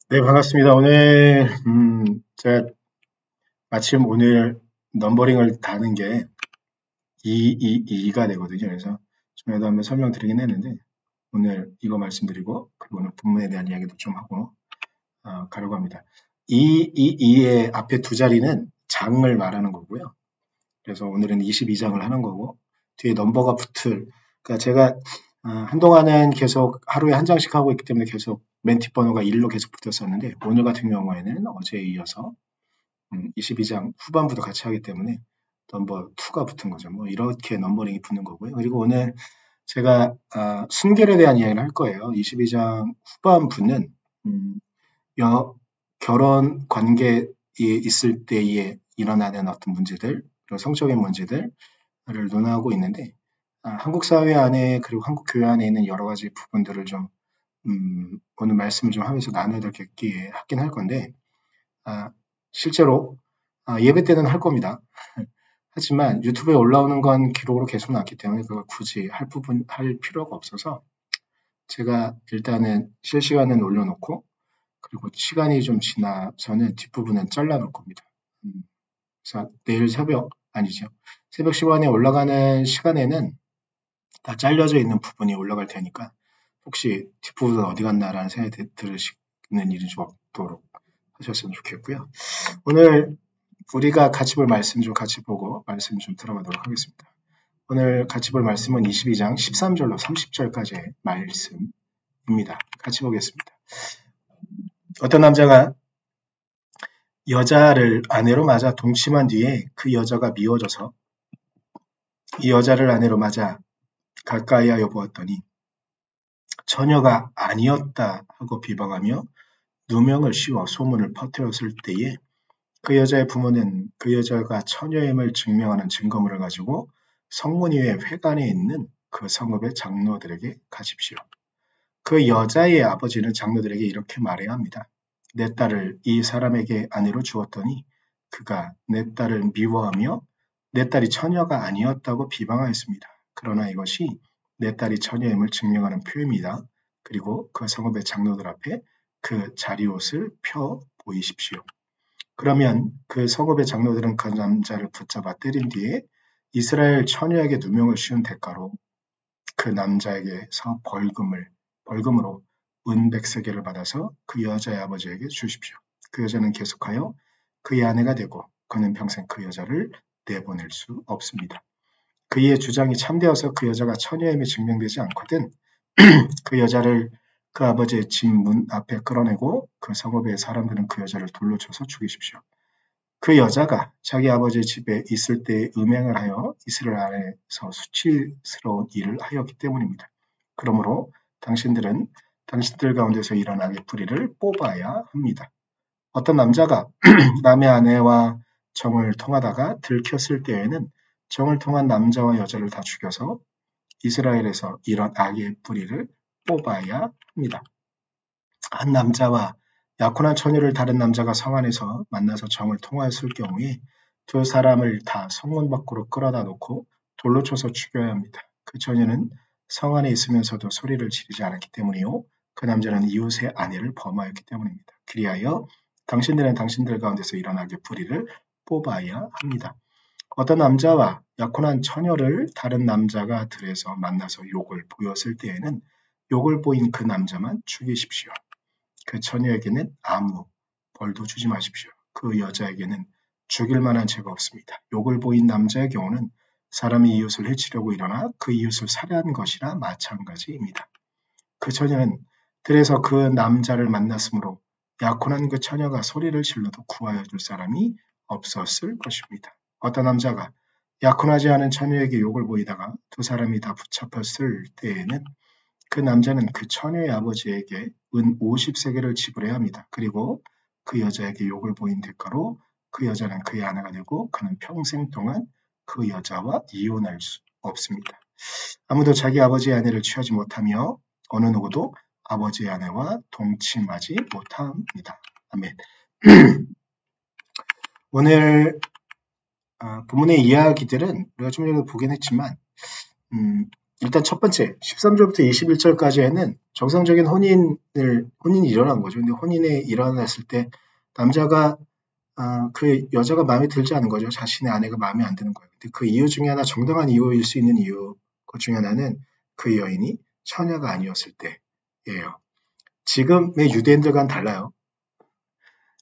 네, 반갑습니다. 오늘, 제가 마침 오늘 넘버링을 다는 게 222가 되거든요. 그래서 전에도 한번 설명드리긴 했는데, 오늘 이거 말씀드리고, 그리고 오늘 본문에 대한 이야기도 좀 하고, 가려고 합니다. 222의 앞에 두 자리는 장을 말하는 거고요. 그래서 오늘은 22장을 하는 거고, 뒤에 넘버가 그러니까 제가 한동안은 계속 하루에 한 장씩 하고 있기 때문에 계속 맨티 번호가 1로 계속 붙었었는데, 오늘 같은 경우에는 어제에 이어서 22장 후반부도 같이 하기 때문에 넘버 2가 붙은 거죠. 뭐 이렇게 넘버링이 붙는 거고요. 그리고 오늘 제가 순결에 대한 이야기를 할 거예요. 22장 후반부는 결혼 관계에 있을 때에 일어나는 어떤 문제들, 그리고 성적인 문제들을 논하고 있는데 한국 사회 안에 그리고 한국 교회 안에 있는 여러 가지 부분들을 좀 오늘 말씀을 좀 하면서 나눠야 될 게 하긴 할 건데 실제로 예배 때는 할 겁니다. 하지만 유튜브에 올라오는 건 기록으로 계속 남기 때문에 그걸 굳이 할 필요가 없어서 제가 일단은 실시간은 올려놓고 그리고 시간이 좀 지나서는 뒷부분은 잘라놓을 겁니다. 그래서 내일 새벽 시간에 올라가는 시간에는 다 잘려져 있는 부분이 올라갈 테니까 혹시 뒷부분 어디 갔나라는 생각이 들으시는 일이 좀 없도록 하셨으면 좋겠고요. 오늘 우리가 같이 볼 말씀 좀 같이 보고 말씀 좀 들어가도록 하겠습니다. 오늘 같이 볼 말씀은 22장 13절로 30절까지의 말씀입니다. 같이 보겠습니다. 어떤 남자가 여자를 아내로 맞아 동침한 뒤에 그 여자가 미워져서 이 여자를 아내로 맞아 가까이하여 보았더니 처녀가 아니었다 하고 비방하며 누명을 씌워 소문을 퍼뜨렸을 때에 그 여자의 부모는 그 여자가 처녀임을 증명하는 증거물을 가지고 성문 위에 회관에 있는 그 성읍의 장로들에게 가십시오. 그 여자의 아버지는 장로들에게 이렇게 말해야 합니다. 내 딸을 이 사람에게 아내로 주었더니 그가 내 딸을 미워하며 내 딸이 처녀가 아니었다고 비방하였습니다. 그러나 이것이 내 딸이 처녀임을 증명하는 표입니다. 그리고 그 성읍의 장로들 앞에 그 자리옷을 펴 보이십시오. 그러면 그 성읍의 장로들은 그 남자를 붙잡아 때린 뒤에 이스라엘 처녀에게 누명을 씌운 대가로 그 남자에게서 벌금으로 은 100세겔을 받아서 그 여자의 아버지에게 주십시오. 그 여자는 계속하여 그의 아내가 되고 그는 평생 그 여자를 내보낼 수 없습니다. 그의 주장이 참되어서 그 여자가 처녀임이 증명되지 않거든 그 여자를 그 아버지의 집 문 앞에 끌어내고 그 성읍의 사람들은 그 여자를 돌로 쳐서 죽이십시오. 그 여자가 자기 아버지의 집에 있을 때 음행을 하여 이스라엘 안에서 수치스러운 일을 하였기 때문입니다. 그러므로 당신들은 당신들 가운데서 일어난 악의 뿌리를 뽑아야 합니다. 어떤 남자가 남의 아내와 정을 통하다가 들켰을 때에는 정을 통한 남자와 여자를 다 죽여서 이스라엘에서 이런 악의 뿌리를 뽑아야 합니다. 한 남자와 약혼한 처녀를 다른 남자가 성 안에서 만나서 정을 통하였을 경우에 두 사람을 다 성문 밖으로 끌어다 놓고 돌로 쳐서 죽여야 합니다. 그 처녀는 성 안에 있으면서도 소리를 지르지 않았기 때문이요. 그 남자는 이웃의 아내를 범하였기 때문입니다. 그리하여 당신들은 당신들 가운데서 일어나게 뿌리를 뽑아야 합니다. 어떤 남자와 약혼한 처녀를 다른 남자가 들에서 만나서 욕을 보였을 때에는 욕을 보인 그 남자만 죽이십시오. 그 처녀에게는 아무 벌도 주지 마십시오. 그 여자에게는 죽일 만한 죄가 없습니다. 욕을 보인 남자의 경우는 사람이 이웃을 해치려고 일어나 그 이웃을 살해한 것이나 마찬가지입니다. 그 처녀는 들에서 그 남자를 만났으므로 약혼한 그 처녀가 소리를 질러도 구하여 줄 사람이 없었을 것입니다. 어떤 남자가 약혼하지 않은 처녀에게 욕을 보이다가 두 사람이 다 붙잡혔을 때에는 그 남자는 그 처녀의 아버지에게 은 50세겔을 지불해야 합니다. 그리고 그 여자에게 욕을 보인 대가로 그 여자는 그의 아내가 되고 그는 평생 동안 그 여자와 이혼할 수 없습니다. 아무도 자기 아버지의 아내를 취하지 못하며 어느 누구도 아버지의 아내와 동침하지 못합니다. 아멘. 오늘 본문의 이야기들은 우리가 좀 전에 보긴 했지만 일단 첫 번째, 13절부터 21절까지에는 정상적인 혼인이 일어난 거죠. 근데 혼인에 일어났을 때 남자가 그 여자가 마음에 들지 않은 거죠. 자신의 아내가 마음에 안 드는 거예요. 근데 그 이유 중에 하나, 정당한 이유일 수 있는 이유, 그 중에 하나는 그 여인이 처녀가 아니었을 때예요. 지금의 유대인들과는 달라요.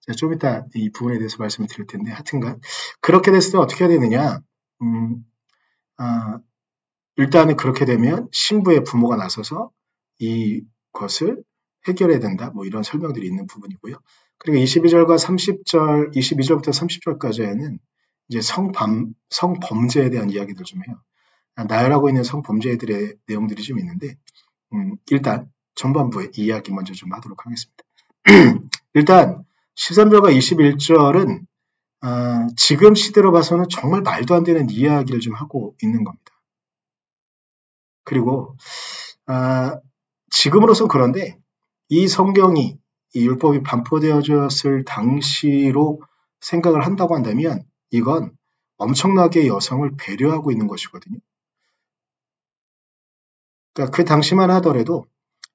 제가 좀 이따 이 부분에 대해서 말씀을 드릴 텐데, 하여튼간 그렇게 됐을 때 어떻게 해야 되느냐? 아, 일단은 그렇게 되면 신부의 부모가 나서서 이것을 해결해야 된다. 뭐 이런 설명들이 있는 부분이고요. 그리고 22절과 30절, 22절부터 30절까지에는 이제 성범죄에 대한 이야기들 좀 해요. 나열하고 있는 성범죄들의 내용들이 좀 있는데, 일단 전반부의 이야기 먼저 좀 하도록 하겠습니다. 일단 13절과 21절은 지금 시대로 봐서는 정말 말도 안 되는 이야기를 좀 하고 있는 겁니다. 그리고 지금으로선 그런데 이 성경이 이 율법이 반포되어졌을 당시로 생각을 한다고 한다면 이건 엄청나게 여성을 배려하고 있는 것이거든요. 그러니까 그 당시만 하더라도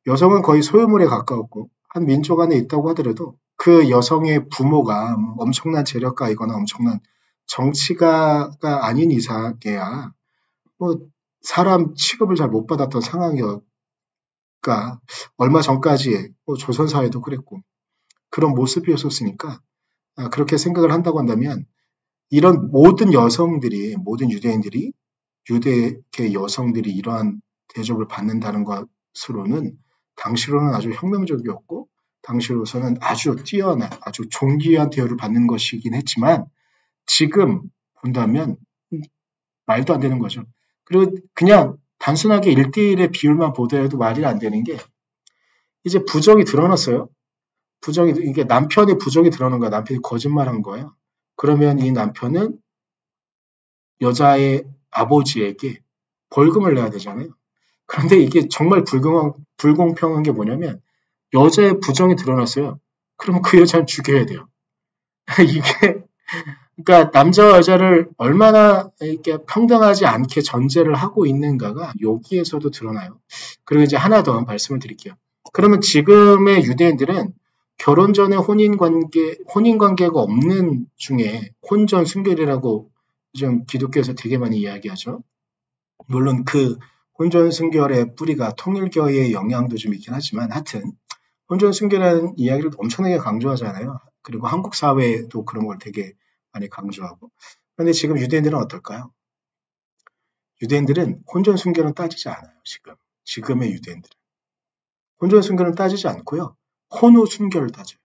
여성은 거의 소유물에 가까웠고 한 민족 안에 있다고 하더라도 그 여성의 부모가 엄청난 재력가이거나 엄청난 정치가가 아닌 이상에야 뭐 사람 취급을 잘 못 받았던 상황이었까 얼마 전까지 조선 사회도 그랬고 그런 모습이었었으니까 그렇게 생각을 한다고 한다면 이런 모든 여성들이 모든 유대인들이 유대계 여성들이 이러한 대접을 받는다는 것으로는 당시로는 아주 혁명적이었고 당시로서는 아주 뛰어난 아주 존귀한 대우를 받는 것이긴 했지만 지금 본다면 말도 안 되는 거죠. 그리고 그냥 단순하게 1대1의 비율만 보더라도 말이 안 되는 게 이제 부정이 드러났어요. 이게 남편의 부정이 드러난 거야. 남편이 거짓말한 거예요. 그러면 이 남편은 여자의 아버지에게 벌금을 내야 되잖아요. 그런데 이게 정말 불공평한 게 뭐냐면 여자의 부정이 드러났어요. 그러면 그 여자는 죽여야 돼요. 이게 그러니까 남자와 여자를 얼마나 이렇게 평등하지 않게 전제를 하고 있는가가 여기에서도 드러나요. 그리고 이제 하나 더 말씀을 드릴게요. 그러면 지금의 유대인들은 결혼 전에 혼인관계가 없는 중에 혼전 순결이라고 좀 기독교에서 되게 많이 이야기하죠. 물론 그 혼전 순결의 뿌리가 통일교의 영향도 좀 있긴 하지만 하여튼 혼전 순결이라는 이야기를 엄청나게 강조하잖아요. 그리고 한국 사회도 그런 걸 되게 많이 강조하고. 그런데 지금 유대인들은 어떨까요? 유대인들은 혼전 순결은 따지지 않아요. 지금의 유대인들은. 혼전 순결은 따지지 않고요. 혼후 순결을 따져요.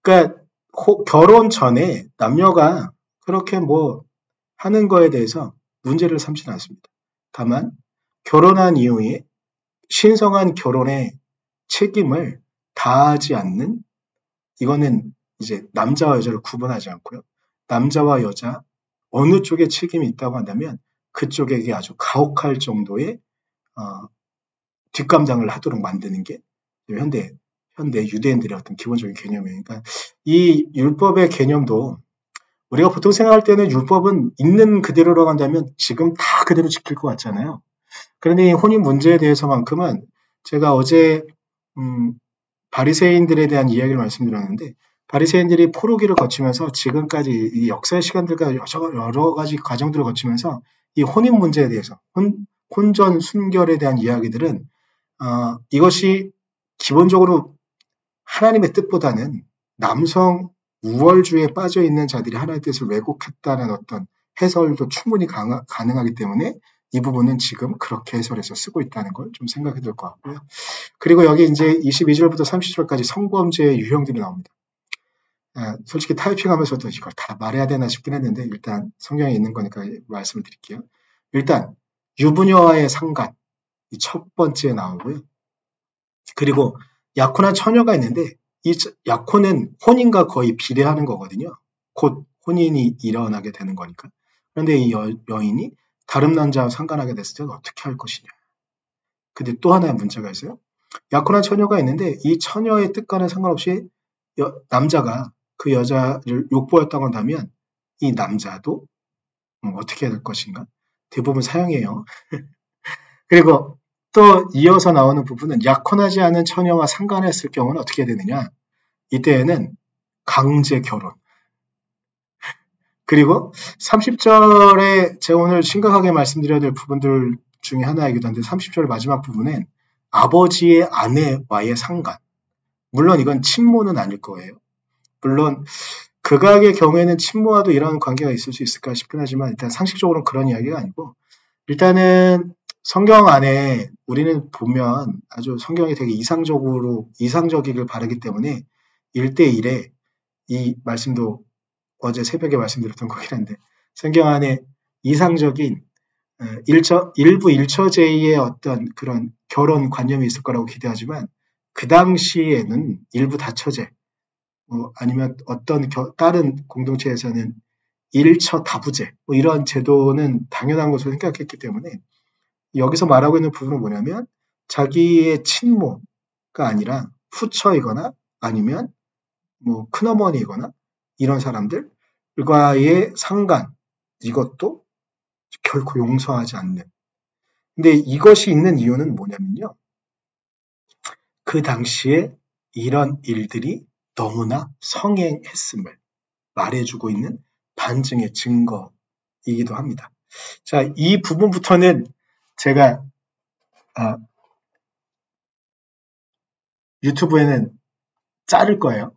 그러니까 결혼 전에 남녀가 그렇게 뭐 하는 거에 대해서 문제를 삼지는 않습니다. 다만 결혼한 이후에 신성한 결혼의 책임을 다하지 않는 이거는 이제 남자와 여자를 구분하지 않고요. 남자와 여자 어느 쪽에 책임이 있다고 한다면 그쪽에게 아주 가혹할 정도의 뒷감당을 하도록 만드는 게 현대 유대인들의 어떤 기본적인 개념이에요. 그러니까 이 율법의 개념도 우리가 보통 생각할 때는 율법은 있는 그대로라고 한다면 지금 다 그대로 지킬 것 같잖아요. 그런데 이 혼인 문제에 대해서만큼은 제가 어제 바리새인들에 대한 이야기를 말씀드렸는데 바리새인들이 포로기를 거치면서 지금까지 이 역사의 시간들과 여러 가지 과정들을 거치면서 이 혼인 문제에 대해서 혼전 순결에 대한 이야기들은 이것이 기본적으로 하나님의 뜻보다는 남성 우월주의에 빠져 있는 자들이 하나님의 뜻을 왜곡했다는 어떤 해설도 충분히 가능하기 때문에 이 부분은 지금 그렇게 해설해서 쓰고 있다는 걸 좀 생각해 볼 것 같고요. 그리고 여기 이제 22절부터 30절까지 성범죄의 유형들이 나옵니다. 솔직히 타이핑하면서도 이걸 다 말해야 되나 싶긴 했는데 일단 성경에 있는 거니까 말씀을 드릴게요. 일단 유부녀와의 상간 이 첫 번째 나오고요. 그리고 약혼한 처녀가 있는데 이 약혼은 혼인과 거의 비례하는 거거든요. 곧 혼인이 일어나게 되는 거니까. 그런데 이 여인이 다른 남자와 상관하게 됐을 때는 어떻게 할 것이냐. 근데 또 하나의 문제가 있어요. 약혼한 처녀가 있는데 이 처녀의 뜻과는 상관없이 남자가 그 여자를 욕보였다고 한다면 이 남자도 어떻게 해야 될 것인가? 대부분 사형이에요. 그리고 또 이어서 나오는 부분은 약혼하지 않은 처녀와 상간했을 경우는 어떻게 되느냐? 이때에는 강제 결혼. 그리고 30절에 제가 오늘 심각하게 말씀드려야 될 부분들 중에 하나이기도 한데 30절 마지막 부분엔 아버지의 아내와의 상간. 물론 이건 친모는 아닐 거예요. 물론 극악의 경우에는 친모와도 이런 관계가 있을 수 있을까 싶긴 하지만 일단 상식적으로는 그런 이야기가 아니고 일단은 성경 안에 우리는 보면 아주 성경이 되게 이상적이길 바라기 때문에 1대1에 이 말씀도 어제 새벽에 말씀드렸던 거긴 한데 성경 안에 이상적인 일부 일처제의 어떤 그런 결혼 관념이 있을 거라고 기대하지만 그 당시에는 일부 다처제 아니면 어떤 다른 공동체에서는 일처 다부제 이런 제도는 당연한 것으로 생각했기 때문에 여기서 말하고 있는 부분은 뭐냐면 자기의 친모가 아니라 후처이거나 아니면 뭐 큰어머니이거나 이런 사람들과의 상간 이것도 결코 용서하지 않는. 근데 이것이 있는 이유는 뭐냐면요. 그 당시에 이런 일들이 너무나 성행했음을 말해주고 있는 반증의 증거이기도 합니다. 자, 이 부분부터는 제가 유튜브에는 자를 거예요.